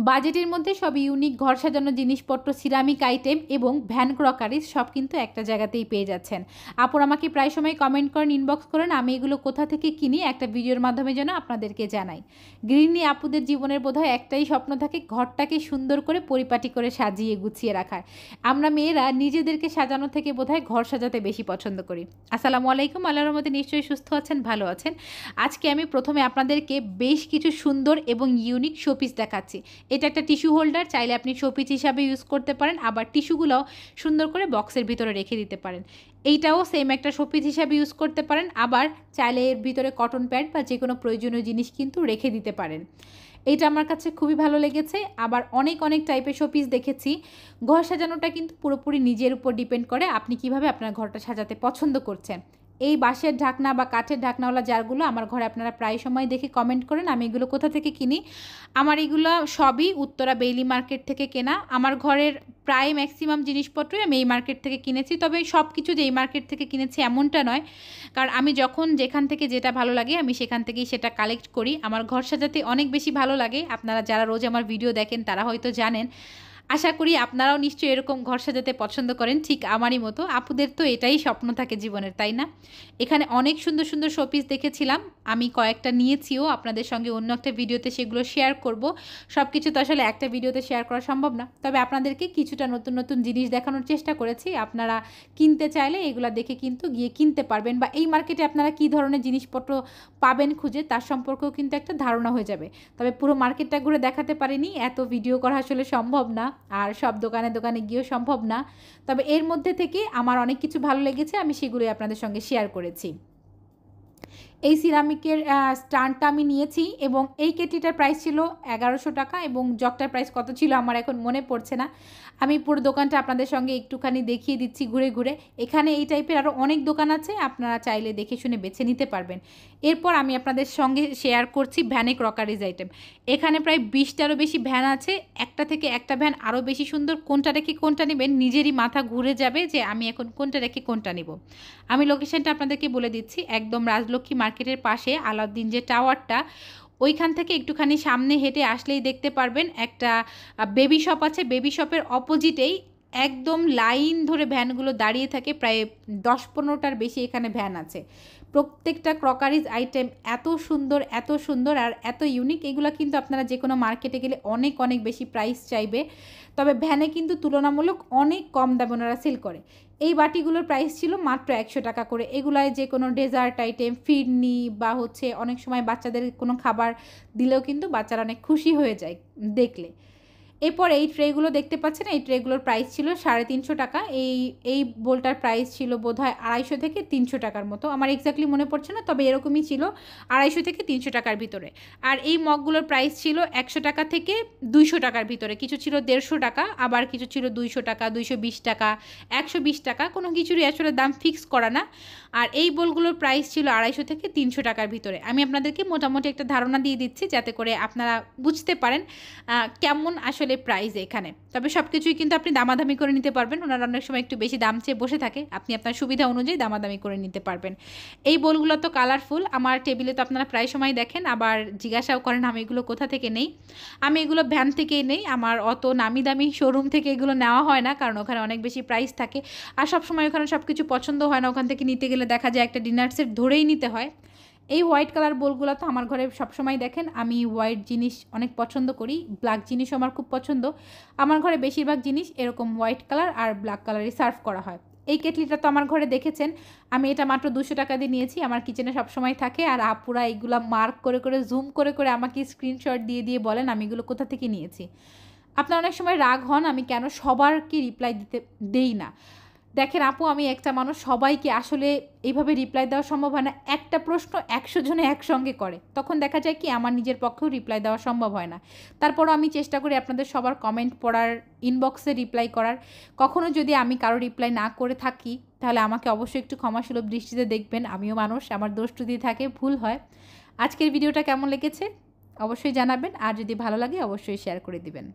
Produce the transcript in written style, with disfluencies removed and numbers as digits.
বাজেটের মধ্যে সব ইউনিক ঘর সাজানোর জিনিসপত্র, সিরামিক আইটেম এবং ভ্যান ক্রকারিজ সব কিন্তু একটা জায়গাতেই পেয়ে যাচ্ছেন। আপুর আমাকে প্রায় সময় কমেন্ট করেন, ইনবক্স করেন, আমি এগুলো কোথা থেকে কিনি একটা ভিডিওর মাধ্যমে যেন আপনাদেরকে জানাই। গৃহিণী আপুদের জীবনের বোধহয় একটাই স্বপ্ন থাকে, ঘরটাকে সুন্দর করে পরিপাটি করে সাজিয়ে গুছিয়ে রাখার। আমরা মেয়েরা নিজেদেরকে সাজানো থেকে বোধহয় ঘর সাজাতে বেশি পছন্দ করি। আসসালামু আলাইকুম, আল্লাহর রহমতে নিশ্চয়ই সুস্থ আছেন, ভালো আছেন। আজকে আমি প্রথমে আপনাদেরকে বেশ কিছু সুন্দর এবং ইউনিক শোপিস দেখাচ্ছি। এটা একটা টিস্যু হোল্ডার, চাইলে আপনি শোপিস হিসাবে ইউজ করতে পারেন, আবার টিস্যুগুলোও সুন্দর করে বক্সের ভিতরে রেখে দিতে পারেন। এইটাও সেম একটা শোপিস হিসাবে ইউজ করতে পারেন, আবার চাইলে এর ভিতরে কটন প্যাড বা যে কোনো প্রয়োজনীয় জিনিস কিন্তু রেখে দিতে পারেন। এটা আমার কাছে খুবই ভালো লেগেছে। আবার অনেক অনেক টাইপের শোপিস দেখেছি। ঘর সাজানোটা কিন্তু পুরোপুরি নিজের উপর ডিপেন্ড করে আপনি কিভাবে আপনার ঘরটা সাজাতে পছন্দ করছেন। এই বাঁশের ঢাকনা বা কাঠের ঢাকনাওয়ালা জারগুলো আমার ঘরে আপনারা প্রায় সময় দেখে কমেন্ট করেন আমি এগুলো কোথা থেকে কিনি। আমার এগুলো সবই উত্তরা বেইলি মার্কেট থেকে কেনা। আমার ঘরের প্রায় ম্যাক্সিমাম জিনিসপত্রই আমি এই মার্কেট থেকে কিনেছি, তবে সব কিছু যে এই মার্কেট থেকে কিনেছি এমনটা নয়, কারণ আমি যখন যেখান থেকে যেটা ভালো লাগে আমি সেখান থেকেই সেটা কালেক্ট করি। আমার ঘর সাজাতে অনেক বেশি ভালো লাগে। আপনারা যারা রোজ আমার ভিডিও দেখেন তারা হয়তো জানেন। আশা করি আপনারাও নিশ্চয়ই এরকম ঘর সাজাতে পছন্দ করেন ঠিক আমারই মতো। আপুদের তো এটাই স্বপ্ন থাকে জীবনের, তাই না? এখানে অনেক সুন্দর সুন্দর শোপিস দেখেছিলাম, আমি কয়েকটা নিয়েছিও, আপনাদের সঙ্গে অন্য একটা ভিডিওতে সেগুলো শেয়ার করব। সব কিছু তো আসলে একটা ভিডিওতে শেয়ার করা সম্ভব না, তবে আপনাদেরকে কিছুটা নতুন নতুন জিনিস দেখানোর চেষ্টা করেছি। আপনারা কিনতে চাইলে এগুলো দেখে কিন্তু গিয়ে কিনতে পারবেন, বা এই মার্কেটে আপনারা কী ধরনের জিনিসপত্র পাবেন খুঁজে তার সম্পর্কেও কিন্তু একটা ধারণা হয়ে যাবে। তবে পুরো মার্কেটটা ঘুরে দেখাতে পারিনি, এত ভিডিও করা আসলে সম্ভব না, আর সব দোকানে দোকানে গিয়েও সম্ভব না। তবে এর মধ্যে থেকে আমার অনেক কিছু ভালো লেগেছে, আমি সেগুলোই আপনাদের সঙ্গে শেয়ার করেছি। এই সিরামিকের স্ট্যান্ডটা আমি নিয়েছি এবং এই কেটলিটার প্রাইস ছিল 1100 টাকা, এবং জগটার প্রাইস কত ছিল আমার এখন মনে পড়ছে না। আমি পুরো দোকানটা আপনাদের সঙ্গে একটুখানি দেখিয়ে দিচ্ছি ঘুরে ঘুরে। এখানে এই টাইপের আরও অনেক দোকান আছে, আপনারা চাইলে দেখে শুনে বেছে নিতে পারবেন। এরপর আমি আপনাদের সঙ্গে শেয়ার করছি ভ্যানে ক্রকারিজ আইটেম। এখানে প্রায় 20টারও বেশি ভ্যান আছে, একটা থেকে একটা ভ্যান আরও বেশি সুন্দর। কোনটা রেখে কোনটা নেবেন নিজেরই মাথা ঘুরে যাবে যে আমি এখন কোনটা রেখে কোনটা নেব। আমি লোকেশনটা আপনাদেরকে বলে দিচ্ছি, একদম রাজলক্ষ্মী মার্কেটের পাশে আলাউদ্দিন যে টাওয়ারটা, ওইখান থেকে একটুখানি সামনে হেঁটে আসলেই দেখতে পারবেন একটা বেবি শপ আছে। বেবি শপের অপোজিটেই একদম লাইন ধরে ভ্যানগুলো দাঁড়িয়ে থাকে, প্রায় 10-15টার বেশি এখানে ভ্যান আছে। প্রত্যেকটা ক্রকারিজ আইটেম এত সুন্দর আর এত ইউনিক, এগুলো কিন্তু আপনারা যে কোনো মার্কেটে গেলে অনেক অনেক বেশি প্রাইস চাইবে, তবে ভ্যানে কিন্তু তুলনামূলক অনেক কম দামে ওনারা সেল করে। এই বাটিগুলোর প্রাইস ছিল মাত্র 100 টাকা করে। এগুলায় যে কোনো ডেজার্ট আইটেম, ফিরনি বা হচ্ছে অনেক সময় বাচ্চাদের কোনো খাবার দিলেও কিন্তু বাচ্চারা অনেক খুশি হয়ে যায় দেখলে। এরপর এই ট্রেগুলো দেখতে পাচ্ছেন, এই ট্রেগুলোর প্রাইস ছিল 350 টাকা। এই বোলটার প্রাইস ছিল বোধহয় 250 থেকে 300 টাকার মতো, আমার এক্স্যাক্টলি মনে পড়ছে না, তবে এরকমই ছিল 250 থেকে 300 টাকার ভিতরে। আর এই মগগুলোর প্রাইস ছিল 100 টাকা থেকে 200 টাকার ভিতরে, কিছু ছিল 150 টাকা, আবার কিছু ছিল 200 টাকা, 220 টাকা, 120 টাকা, কোনো কিছুরই আসলে দাম ফিক্স করা না। আর এই বোলগুলোর প্রাইস ছিল 250 থেকে 300 টাকার ভিতরে। আমি আপনাদেরকে মোটামুটি একটা ধারণা দিয়ে দিচ্ছি যাতে করে আপনারা বুঝতে পারেন কেমন আসলে প্রাইস এখানে। তবে সব কিছুই কিন্তু আপনি দামাদামি করে নিতে পারবেন, ওনারা অনেক সময় একটু বেশি দাম চেয়ে বসে থাকে, আপনি আপনার সুবিধা অনুযায়ী দামাদামি করে নিতে পারবেন। এই বোলগুলো তো কালারফুল, আমার টেবিলে তো আপনারা প্রায় সময় দেখেন, আবার জিজ্ঞাসাও করেন আমি এগুলো কোথা থেকে নেই। আমি এগুলো ভ্যান থেকেই নেই, আমার অত নামি দামি শোরুম থেকে এগুলো নেওয়া হয় না, কারণ ওখানে অনেক বেশি প্রাইস থাকে, আর সবসময় ওখানে সব কিছু পছন্দ হয় না। ওখান থেকে নিতে গেলে দেখা যায় একটা ডিনার সেট ধরেই নিতে হয়। এই হোয়াইট কালার বোলগুলো তো আমার ঘরে সবসময় দেখেন, আমি হোয়াইট জিনিস অনেক পছন্দ করি, ব্ল্যাক জিনিসও আমার খুব পছন্দ। আমার ঘরে বেশিরভাগ জিনিস এরকম হোয়াইট কালার আর ব্ল্যাক কালারই সার্ভ করা হয়। এই কেটলিটা তো আমার ঘরে দেখেছেন, আমি এটা মাত্র 200 টাকা দিয়ে নিয়েছি, আমার কিচেনে সবসময় থাকে, আর আপুরা এগুলো মার্ক করে করে জুম করে করে আমাকে স্ক্রিনশট দিয়ে দিয়ে বলেন আমি এগুলো কোথা থেকে নিয়েছি। আপনারা অনেক সময় রাগ হন আমি কেন সবারকে রিপ্লাই দেই না। দেখেন আপু, আমি একটা মানুষ, সবাইকে আসলে এইভাবে রিপ্লাই দেওয়া সম্ভব হয় না। একটা প্রশ্ন 100 জনে একসঙ্গে করে, তখন দেখা যায় কি আমার নিজের পক্ষেও রিপ্লাই দেওয়া সম্ভব হয় না। তারপরও আমি চেষ্টা করি আপনাদের সবার কমেন্ট পড়ার, ইনবক্সে রিপ্লাই করার। কখনো যদি আমি কারো রিপ্লাই না করে থাকি তাহলে আমাকে অবশ্যই একটু ক্ষমাসুলভ দৃষ্টিতে দেখবেন, আমিও মানুষ, আমার দোষ ত্রুটি থাকে, ভুল হয়। আজকের ভিডিওটা কেমন লেগেছে অবশ্যই জানাবেন, আর যদি ভালো লাগে অবশ্যই শেয়ার করে দিবেন।